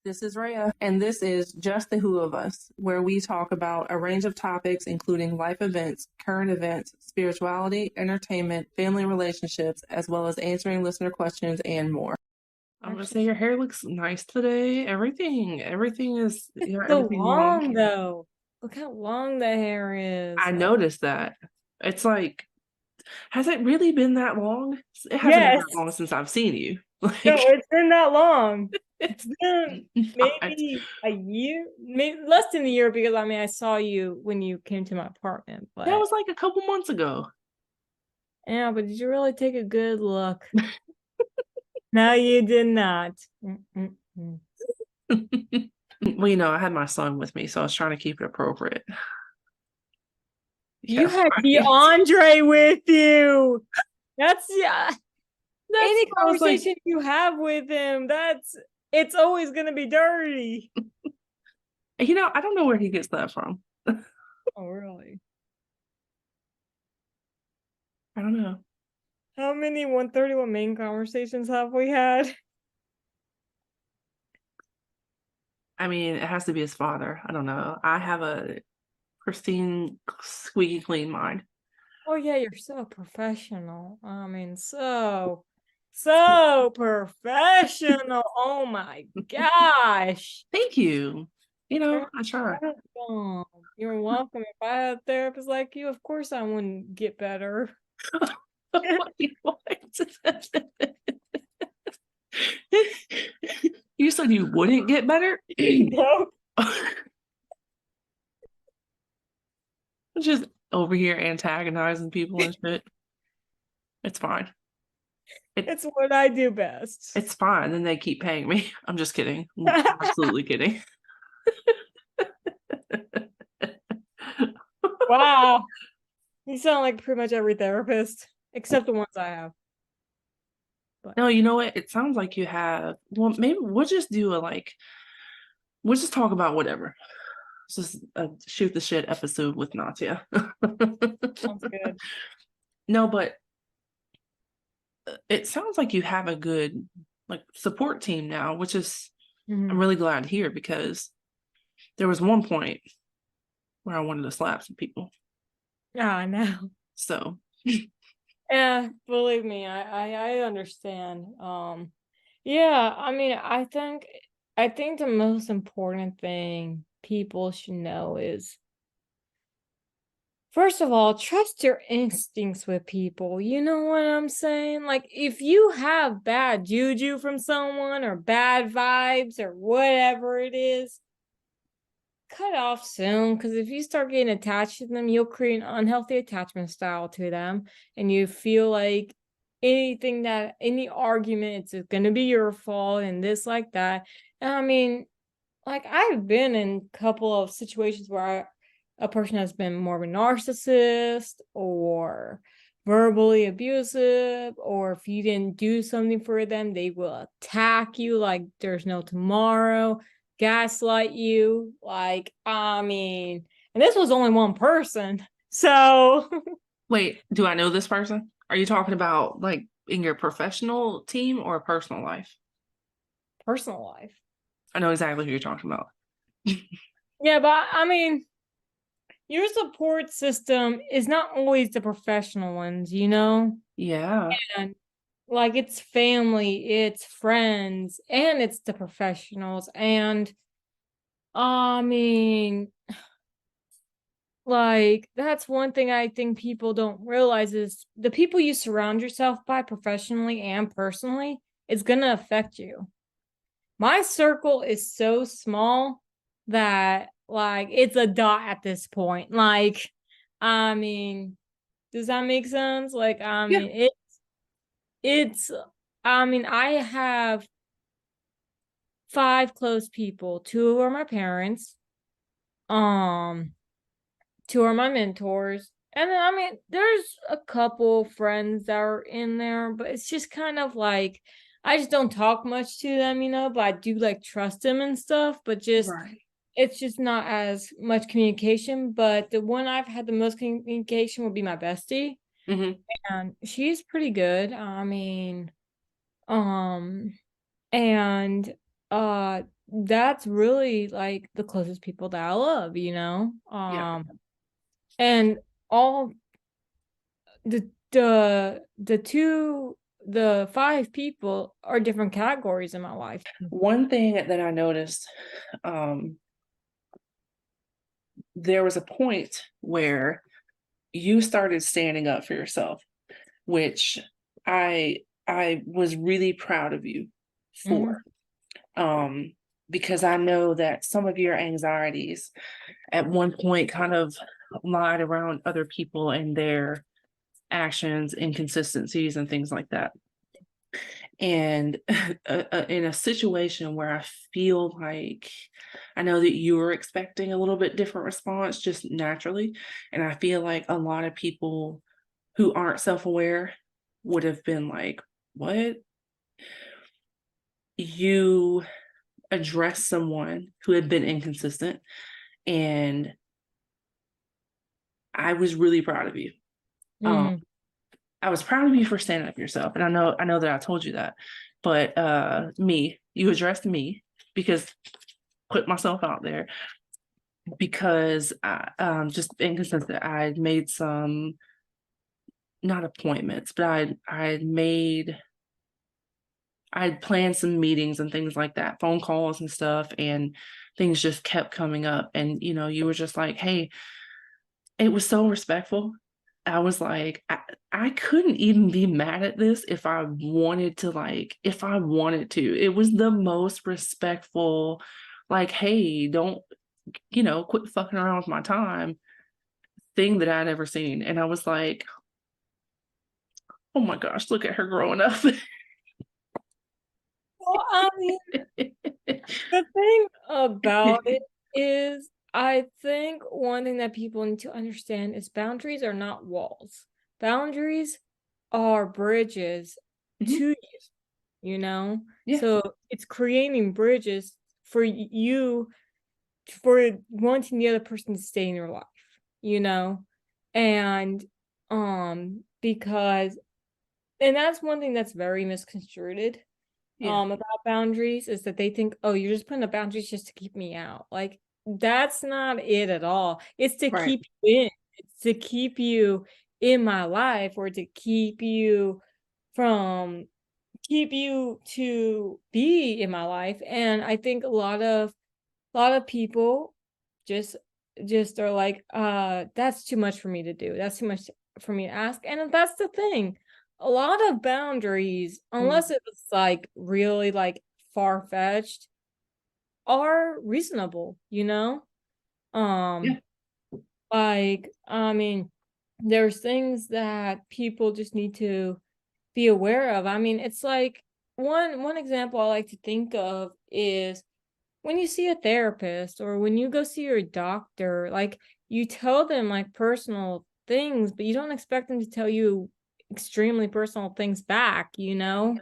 This is Reah, and this is Just the Who of Us, where we talk about a range of topics, including life events, current events, spirituality, entertainment, family relationships, as well as answering listener questions and more. I'm gonna say your hair looks nice today. Everything is So long though. Look how long the hair is. I noticed that. It's like, has it really been that long? It hasn't been Yes. that long since I've seen you. No, it's been that long. It's been not. maybe a year, maybe less than a year, because I saw you when you came to my apartment, but That was like a couple months ago. yeah, but did you really take a good look? No, you did not. Well, I had my son with me, so I was trying to keep it appropriate. You had DeAndre with you. That's any conversation you have with him, it's always gonna be dirty. I don't know where he gets that from. Oh, really? I don't know. How many 131 main conversations have we had? I mean, it has to be his father. I don't know. I have a pristine, squeaky clean mind. Oh yeah, you're so professional. So professional. Oh my gosh. Thank you. I try. Welcome. You're welcome. If I had a therapist like you, of course I wouldn't get better. You said you wouldn't get better? Nope. Just over here antagonizing people and shit. It's fine. It's what I do best. It's fine. Then they keep paying me. I'm just kidding. I'm absolutely kidding. Wow. You sound like pretty much every therapist, except the ones I have. But no, you know what? It sounds like you have. Well, maybe we'll just do we'll just talk about whatever. It's just a shoot the shit episode with Natia. Sounds good. No, but it sounds like you have a good support team now, which is I'm really glad to hear, because there was one point where I wanted to slap some people. Yeah, I know. So yeah, believe me, I understand. Yeah, I think the most important thing people should know is, first of all, trust your instincts with people. You know what I'm saying? Like, if you have bad juju from someone or bad vibes or whatever it is, cut off soon, because if you start getting attached to them, you'll create an unhealthy attachment style to them, and you feel like any argument, it's going to be your fault and this like that. And I've been in a couple of situations where a person has been more of a narcissist or verbally abusive, or if you didn't do something for them, they will attack you like there's no tomorrow, gaslight you, and this was only one person. So wait, do I know this person? Are you talking about in your professional team or personal life? Personal life. I know exactly who you're talking about. Yeah, but your support system is not always the professional ones, Yeah. And it's family, it's friends, and it's the professionals. And that's one thing I think people don't realize is the people you surround yourself by professionally and personally is going to affect you. My circle is so small that it's a dot at this point. Does that make sense? Yeah. I have 5 close people. 2 are my parents. 2 are my mentors. And then, there's a couple friends that are in there, but it's just kind of I just don't talk much to them, but I do trust them and stuff, but just, Right. It's just not as much communication. But the one I've had the most communication would be my bestie. Mm-hmm. And she's pretty good. And that's really like the closest people that I love, Yeah. and all the five people are different categories in my life. One thing that I noticed, there was a point where you started standing up for yourself, which I was really proud of you Mm-hmm. for. Because I know that some of your anxieties at one point kind of lied around other people and their actions, inconsistencies, and things like that. And in a situation where I feel like I know that you were expecting a little bit different response just naturally. And I feel like a lot of people who aren't self aware would have been like, what? You addressed someone who had been inconsistent. And I was really proud of you. Um, Mm-hmm. I was proud of you for standing up for yourself. And I know that I told you that. But you addressed me because put myself out there because I just inconsistent. I had made some not appointments, but I had planned some meetings and things like that, phone calls and stuff, and things just kept coming up. And you were just like, hey, it was so respectful. I was like, I couldn't even be mad at this if I wanted to, if I wanted to. It was the most respectful, like, hey, don't, quit fucking around with my time thing that I'd ever seen. And I was like, oh my gosh, look at her growing up. Well, I mean, the thing about it is, I think one thing that people need to understand is boundaries are not walls. Boundaries are bridges Mhm. to you, you know? Yeah, So it's creating bridges for you, for wanting the other person to stay in your life, you know? And because and that's one thing that's very misconstrued yeah, about boundaries, is that they think, oh, you're just putting up boundaries just to keep me out. Like, that's not it at all. It's to right, keep you in. It's to keep you in my life, or to from keep you to be in my life. And I think a lot of people just are like, that's too much for me to do, that's too much for me to ask. And that's the thing, a lot of boundaries, mm, unless it was like really like far-fetched, are reasonable, yeah, um like, I mean, there's things that people just need to be aware of. I mean, it's like, one example I like to think of is when you see a therapist or when you go see your doctor, like, you tell them like personal things, but you don't expect them to tell you extremely personal things back, you know?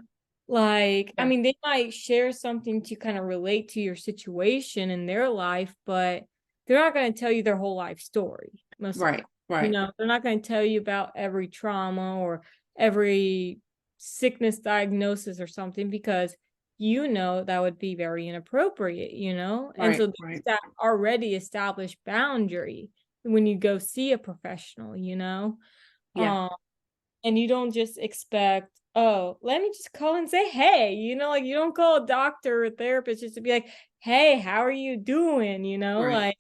Like, I yeah, mean, they might share something to kind of relate to your situation in their life, but they're not going to tell you their whole life story, most of the right, time. right, They're not going to tell you about every trauma or every sickness diagnosis or something, because that would be very inappropriate, and right, so there's right. that already established boundary when you go see a professional, Yeah, um and you don't just expect, oh, let me just call and say, hey, like, you don't call a doctor or a therapist just to be like, hey, how are you doing, right. like,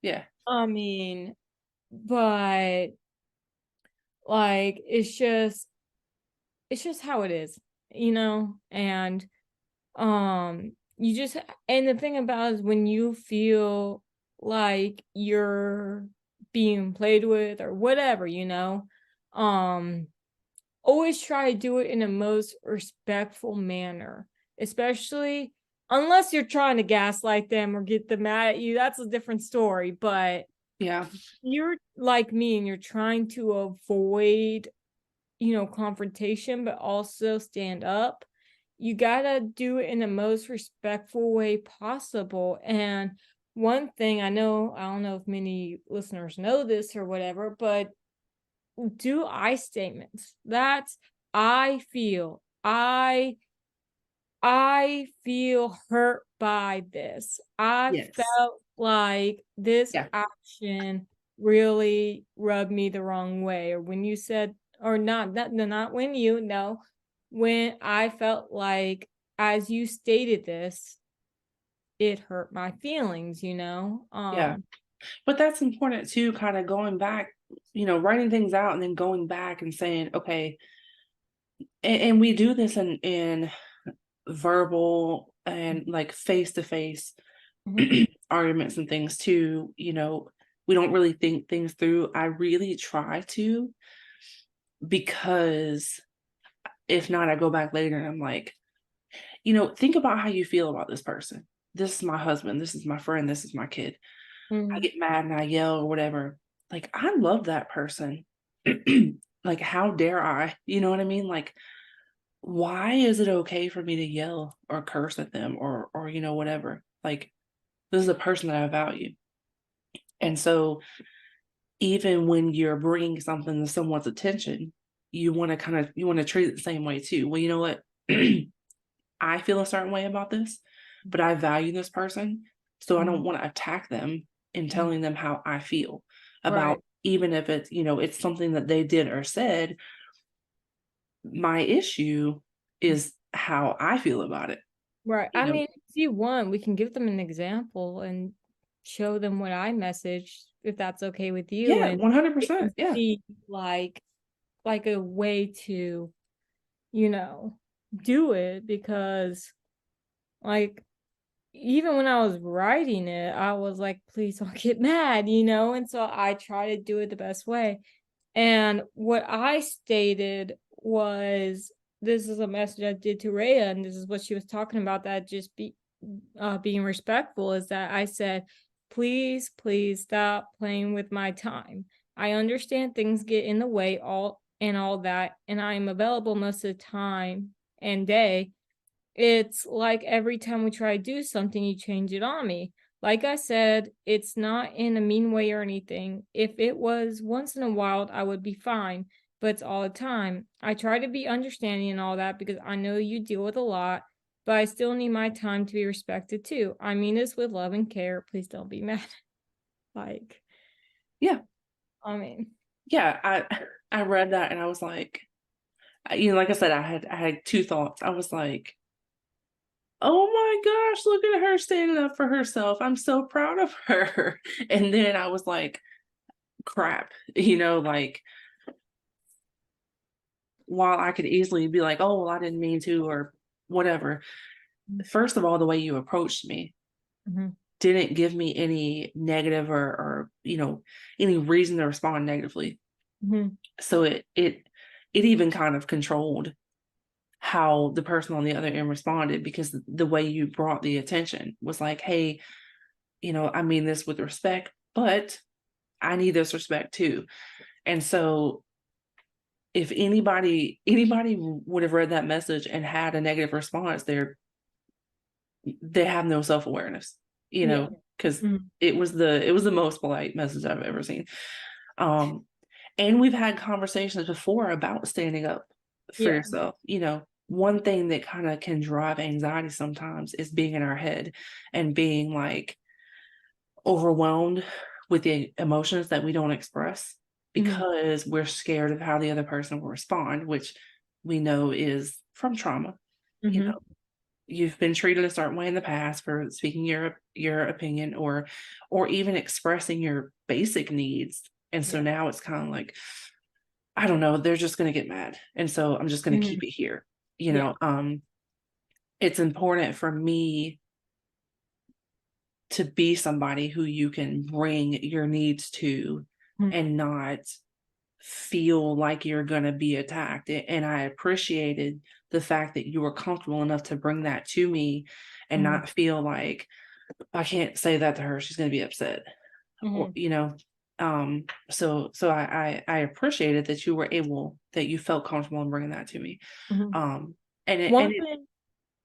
Yeah, I mean, but like, it's just how it is, and you just and the thing about is, when you feel like you're being played with or whatever, um always try to do it in a most respectful manner, especially unless you're trying to gaslight them or get them mad at you. That's a different story. But yeah, you're like me and you're trying to avoid, confrontation, but also stand up. You gotta do it in the most respectful way possible. And one thing I don't know if many listeners know this or whatever, but do I statements. That's, I feel, I feel hurt by this. I Yes. felt like this Yeah. action really rubbed me the wrong way. Or when you said, or not when you, no, when I felt like, as you stated this, it hurt my feelings, you know? Yeah. But that's important too, kind of going back, writing things out and then going back and saying, okay, and we do this in verbal and like face to face Mhm, arguments and things too. We don't really think things through. I really try to, because if not, I go back later and I'm like, think about how you feel about this person. This is my husband, this is my friend, this is my kid. I mhm, get mad and I yell or whatever. Like, I love that person. Like, how dare I? You know what I mean? Like, why is it okay for me to yell or curse at them or whatever? Like, this is a person that I value. And so even when you're bringing something to someone's attention, you want to treat it the same way too. Well, you know what? I feel a certain way about this, but I value this person, so I don't mhm, want to attack them in mhm. telling them how I feel Right. about, even if it's something that they did or said. My issue is how I feel about it. Right. You I know, mean, if you want, we can give them an example and show them what I messaged, if that's okay with you, yeah, and they 100%. can Yeah, see like a way to, you know, do it because like even when I was writing it, I was like, please don't get mad, you know? And so I try to do it the best way. And what I stated was, this is a message I did to Rhea, and this is what she was talking about, that just being respectful, is that I said, please, please stop playing with my time. I understand things get in the way, all that, and I am available most of the time and day. It's like every time we try to do something, you change it on me. Like I said, it's not in a mean way or anything. If it was once in a while, I would be fine, but it's all the time. I try to be understanding and all that because I know you deal with a lot, but I still need my time to be respected too. I mean this with love and care. Please don't be mad. Like, yeah, I mean, yeah. I read that and I was like, like I said, I had two thoughts. I was like, oh my gosh, look at her standing up for herself. I'm so proud of her. And then I was like, crap, like, while I could easily be like, oh, well, I didn't mean to, or whatever. First of all, the way you approached me mhm, didn't give me any negative or any reason to respond negatively. mhm, So it even kind of controlled how the person on the other end responded, because the way you brought the attention was like, hey, I mean this with respect, but I need this respect too. And so if anybody would have read that message and had a negative response, they have no self-awareness, yeah, because mhm, it was the most polite message I've ever seen. Um, and we've had conversations before about standing up for yeah, yourself. One thing that kind of can drive anxiety sometimes is being in our head and being like overwhelmed with the emotions that we don't express, mhm, because we're scared of how the other person will respond, which we know is from trauma. You mhm, know, you've been treated a certain way in the past for speaking your opinion, or even expressing your basic needs. And so yeah, now it's kind of like, I don't know, they're just going to get mad, and so I'm just going to mhm, keep it here. yeah, It's important for me to be somebody who you can bring your needs to mhm, and not feel like you're going to be attacked. And I appreciated the fact that you were comfortable enough to bring that to me and mhm, not feel like, I can't say that to her, she's going to be upset, or mhm, so I appreciated that that you felt comfortable in bringing that to me. mhm. um and it and One it thing,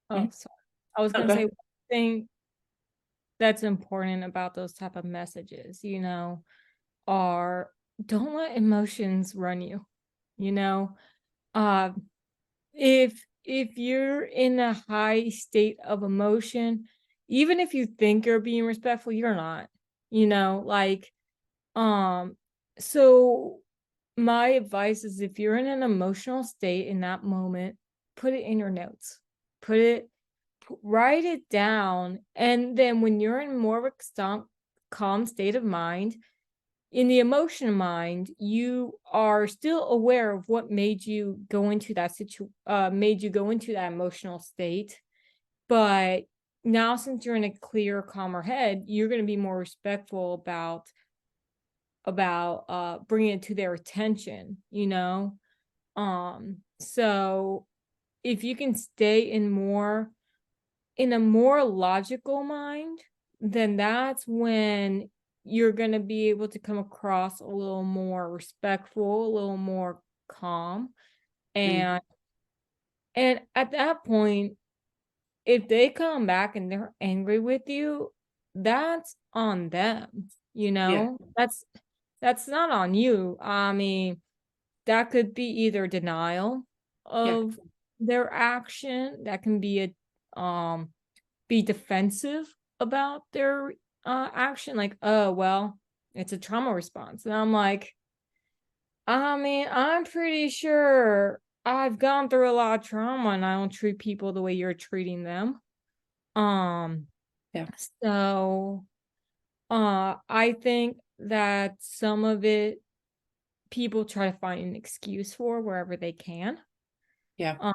oh, Mhm. sorry. I was gonna Okay. say one thing that's important about those type of messages, are, don't let emotions run you, you know? Uh, if if you're in a high state of emotion, even if you think you're being respectful, you're not, like, um, so my advice is if you're in an emotional state in that moment, put it in your notes. Put it write it down, and then when you're in more of a calm state of mind, in the emotion mind, you are still aware of what made you go into that emotional state. But now, since you're in a clear, calmer head, you're going to be more respectful about bringing it to their attention, so if you can stay in a more logical mind, then that's when you're going to be able to come across a little more respectful, a little more calm. Mm. And at that point, if they come back and they're angry with you, that's on them, Yeah. That's not on you. I mean, that could be either denial Yeah. of their action, that can be defensive about their action, like, oh well, it's a trauma response. And I'm like, I mean, I'm pretty sure I've gone through a lot of trauma and I don't treat people the way you're treating them. um Yeah. so I think that some of it people try to find an excuse for wherever they can. Yeah. um,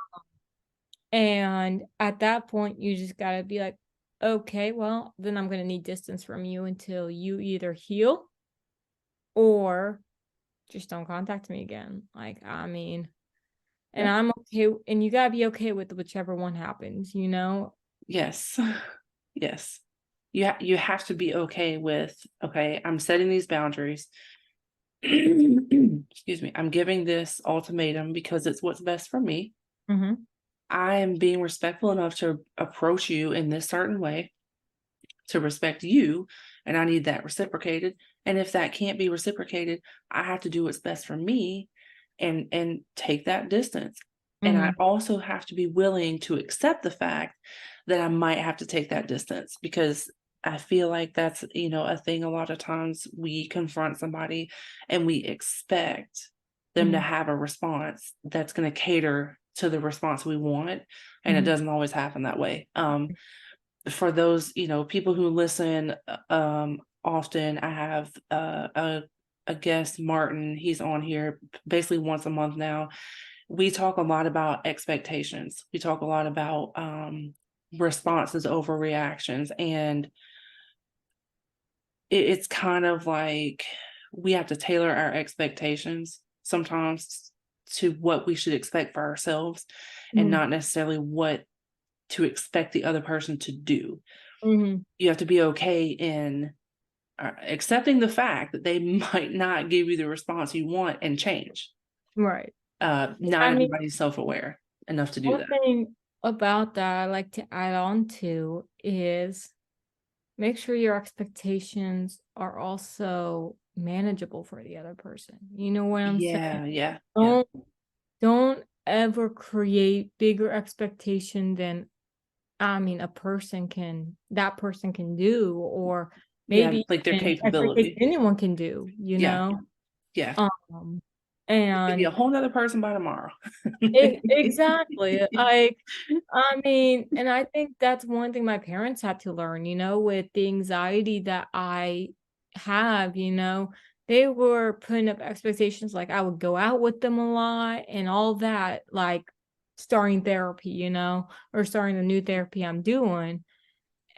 and at that point you just got to be like, okay, well, then I'm going to need distance from you until you either heal or just don't contact me again. Like, I mean, and Yeah. I'm okay, and you got to be okay with whichever one happens. Yes. Yes. You have to be okay with, okay, I'm setting these boundaries. Excuse me. I'm giving this ultimatum because it's what's best for me. Mhm. I am being respectful enough to approach you in this certain way to respect you, and I need that reciprocated. And if that can't be reciprocated, I have to do what's best for me and take that distance. And I Mhm. also have to be willing to accept the fact that I might have to take that distance, because I feel like that's, a thing. A lot of times we confront somebody and we expect them to Mhm. have a response that's going to cater to the response we want, and it Mhm. doesn't always happen that way. For those, people who listen, often, I have a guest, Martin. He's on here basically once a month now. We talk a lot about expectations. We talk a lot about responses over reactions, and it's kind of like we have to tailor our expectations sometimes to what we should expect for ourselves, and Mhm. not necessarily what to expect the other person to do. Mhm. You have to be okay in accepting the fact that they might not give you the response you want and change. Right. Not I mean, everybody's self-aware enough to do one that. thing about that I like to add on to is make sure your expectations are also manageable for the other person. You know what I'm saying? Yeah, yeah, yeah, Don't don't ever create bigger expectation than, I mean, that person can do, or yeah. maybe Like their even expectation capability. anyone can do, you Yeah, know? yeah. Um, It could be a and whole nother person by tomorrow. exactly. Like, I mean, and I think that's one thing my parents had to learn, with the anxiety that I have, they were putting up expectations like I would go out with them a lot and all that, like starting therapy, or starting the new therapy I'm doing.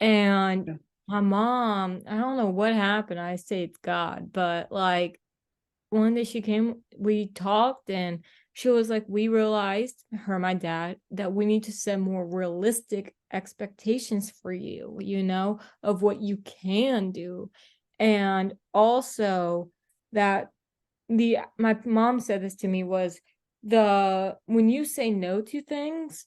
And Yeah. my mom, I don't know what happened. I say it's God, but like one day she came, we talked, and she was like, we realized, her and my dad, that we need to set more realistic expectations for you, of what you can do. And also that my mom said this to me was, the when you say no to things,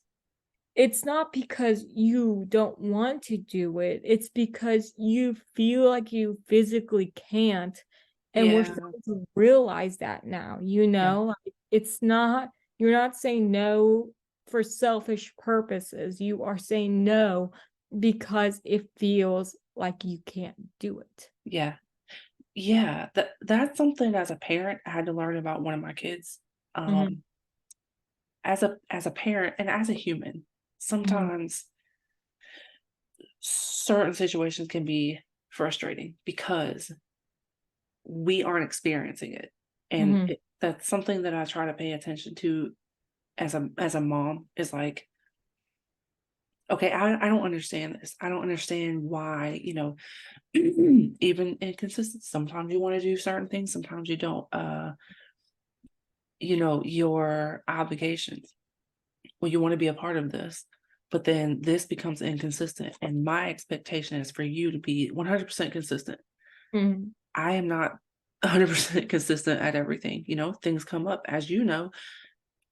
it's not because you don't want to do it, it's because you feel like you physically can't, and we're Yeah. starting to realize that now, Yeah. like, it's not you're not saying no for selfish purposes. You are saying no because it feels like you can't do it. Yeah. Yeah. That's something as a parent I had to learn about one of my kids. Mhm, Um, as a parent and as a human, mhm, sometimes certain situations can be frustrating because we aren't experiencing it. And mhm, that's something that I try to pay attention to as a mom is like, okay, I don't understand this. I don't understand why, even inconsistent. Sometimes you want to do certain things, sometimes you don't. Your obligations. Well, you want to be a part of this, but then this becomes inconsistent. And my expectation is for you to be 100% consistent. mhm, I am not 100% consistent at everything. Things come up, as you know.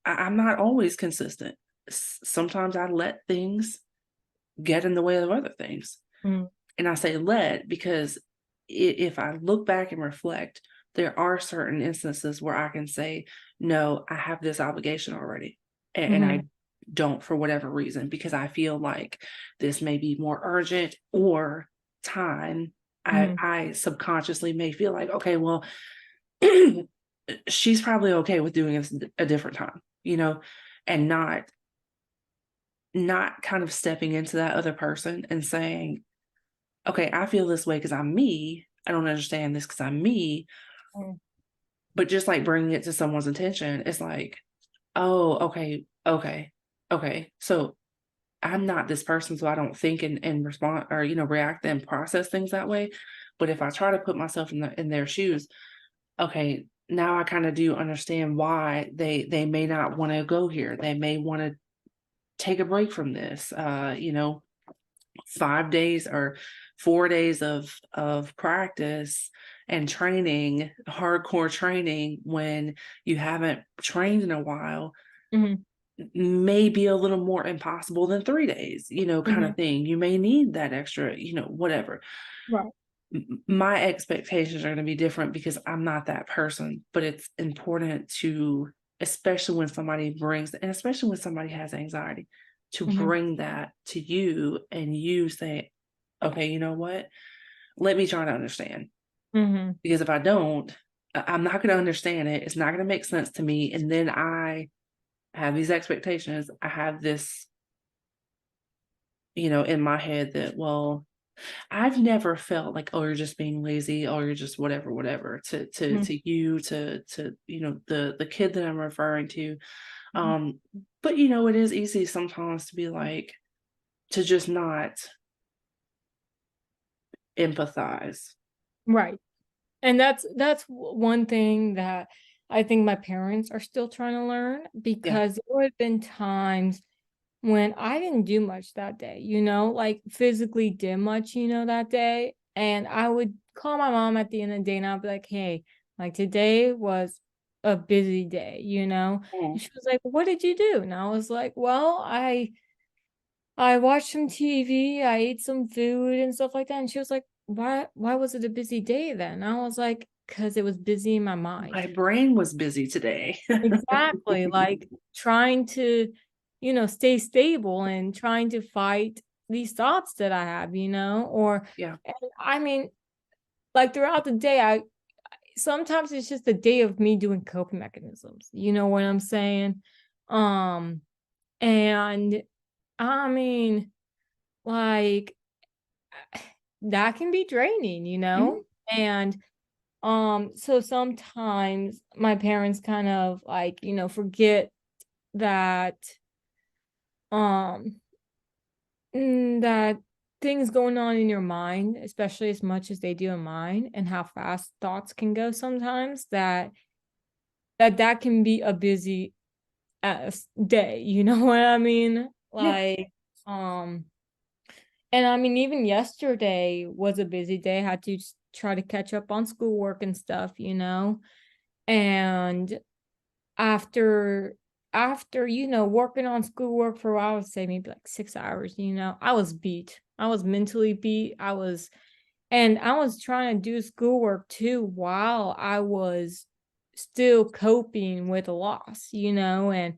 I'm not always consistent. Sometimes I let things get in the way of other things. mhm, And I say let because if I look back and reflect, there are certain instances where I can say, no, I have this obligation already. And mhm, I don't for whatever reason, because I feel like this may be more urgent or time. I, mhm, I subconsciously may feel like, okay, well, she's probably okay with doing this a different time, and not kind of stepping into that other person and saying, okay, I feel this way because I'm me. I don't understand this because I'm me. mhm, But just like bringing it to someone's attention, it's like, oh, okay, okay. So I'm not this person, so I don't think and respond or react and process things that way. But if I try to put myself in their shoes, okay, now I kind of do understand why they may not want to go here. They may want to take a break from this. 5 days or 4 days of practice and training, hardcore training when you haven't trained in a while mhm, may be a little more impossible than 3 days, kind mhm. of thing. You may need that extra, whatever. Right. My expectations are going to be different because I'm not that person, but it's important to, especially when somebody brings, and especially when somebody has anxiety, to Mhm, bring that to you and you say, okay, you know what? Let me try to understand. mhm. Because if I don't, I'm not going to understand it. It's not going to make sense to me. And then I have these expectations. I have this, in my head that, well, I've never felt like, oh, you're just being lazy, or you're just whatever, whatever, Mhm, to you, to the kid that I'm referring to. mhm. But it is easy sometimes to be like, to just not empathize. Right. And that's one thing that I think my parents are still trying to learn, Yeah. because there have been times when I didn't do much that day, like physically did much, that day. And I would call my mom at the end of the day and I'd be like, hey, like today was a busy day, Mm. And she was like, what did you do? And I was like, well, I watched some TV, I ate some food and stuff like that. And she was like, why was it a busy day then? And I was like, because it was busy in my mind. My brain was busy today. Exactly. Like trying to, stay stable and trying to fight these thoughts that I have, or Yeah. and I mean, like throughout the day, I sometimes it's just a day of me doing coping mechanisms. You know what I'm saying? Um, and I mean, like that can be draining, Mhm. And so sometimes my parents kind of like, forget that um that things going on in your mind, especially as much as they do in mine, and how fast thoughts can go sometimes, that can be a busy ass day, you know what I mean? Yeah. Like, um and I mean, even yesterday was a busy day. I had to try to catch up on schoolwork and stuff, And after working on schoolwork for a while, I would say maybe like 6 hours, I was beat. I was mentally beat. And I was trying to do schoolwork too while I was still coping with a loss, and my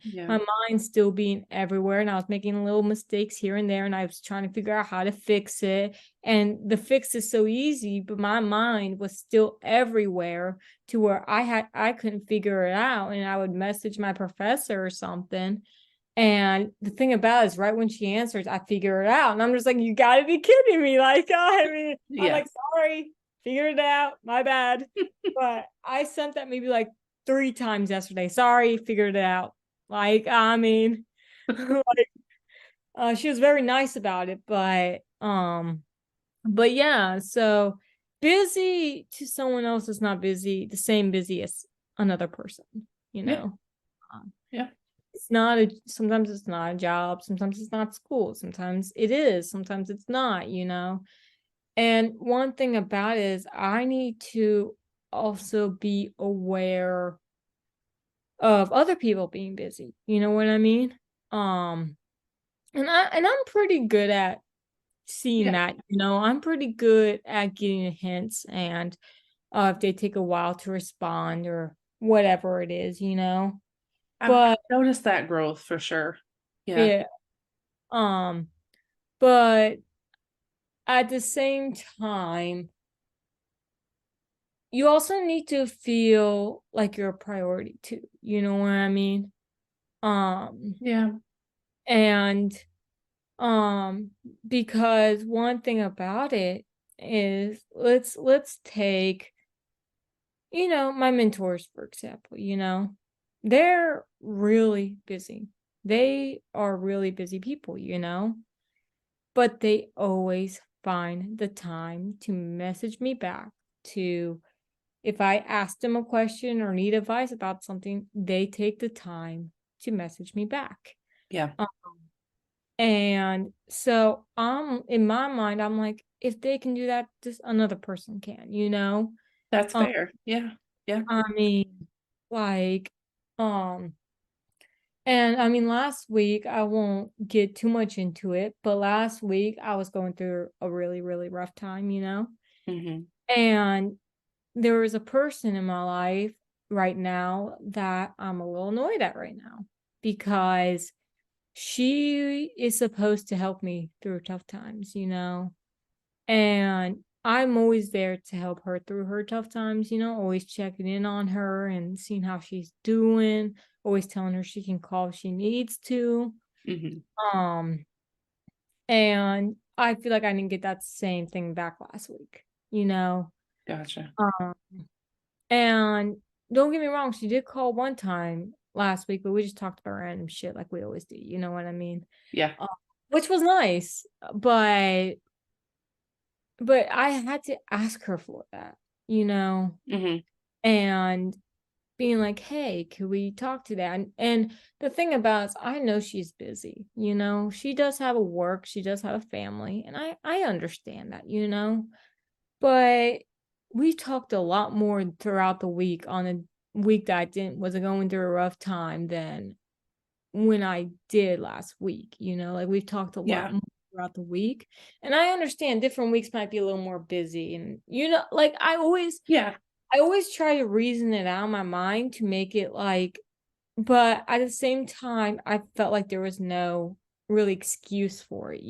mind's still being everywhere, and I was making little mistakes here and there, and I was trying to figure out how to fix it. And the fix is so easy, but my mind was still everywhere to where I couldn't figure it out, and I would message my professor or something. And the thing about it is, right when she answers, I figure it out, and I'm just like, you gotta be kidding me. Like, I'm like, sorry, figured it out, my bad. But I sent that maybe like 3 times yesterday. Sorry, figured it out. Like, she was very nice about it, but yeah, so busy to someone else is not busy, the same busy as another person, Yeah. Sometimes it's not a job, sometimes it's not school, sometimes it is, sometimes it's not, And one thing about it is I need to also be aware of other people being busy. You know what I mean? And I'm pretty good at seeing that, I'm pretty good at getting hints, and if they take a while to respond or whatever it is, I've noticed that growth for sure. Yeah. But at the same time, you also need to feel like you're a priority too. You know what I mean? Yeah. And because one thing about it is, let's take, my mentors, for example, they're really busy. They are really busy people, but they always find the time to message me back. To If I ask them a question or need advice about something, they take the time to message me back. Yeah. And so in my mind, I'm like, if they can do that, just another person can, That's fair. Yeah. Yeah. I mean, like, and I mean, last week, I won't get too much into it, but last week I was going through a really, really rough time, Mm-hmm. And there is a person in my life right now that I'm a little annoyed at right now, because she is supposed to help me through tough times, and I'm always there to help her through her tough times, always checking in on her and seeing how she's doing, always telling her she can call if she needs to. Mm-hmm. And I feel like I didn't get that same thing back last week, Gotcha. And don't get me wrong, she did call one time last week, but we just talked about random shit like we always do. You know what I mean? Yeah. Which was nice, but I had to ask her for that, Mm-hmm. and being like, hey, could we talk to that? And the thing about it is, I know she's busy, she does have a work, she does have a family, and I understand that, but we talked a lot more throughout the week, on a week that I wasn't going through a rough time, than when I did last week, like we've talked a lot more throughout the week. And I understand different weeks might be a little more busy, and like I always try to reason it out in my mind to make it like, but at the same time, I felt like there was no really excuse for it,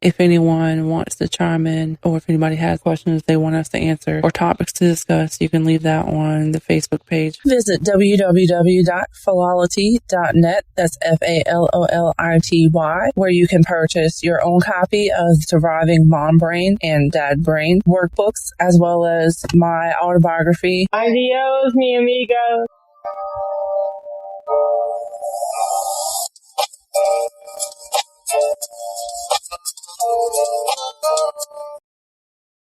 If anyone wants to chime in, or if anybody has questions they want us to answer or topics to discuss, you can leave that on the Facebook page. Visit www.philolity.net. That's FALOLITY, where you can purchase your own copy of Surviving Mom Brain and Dad Brain workbooks, as well as my autobiography. Adios, mi amigos.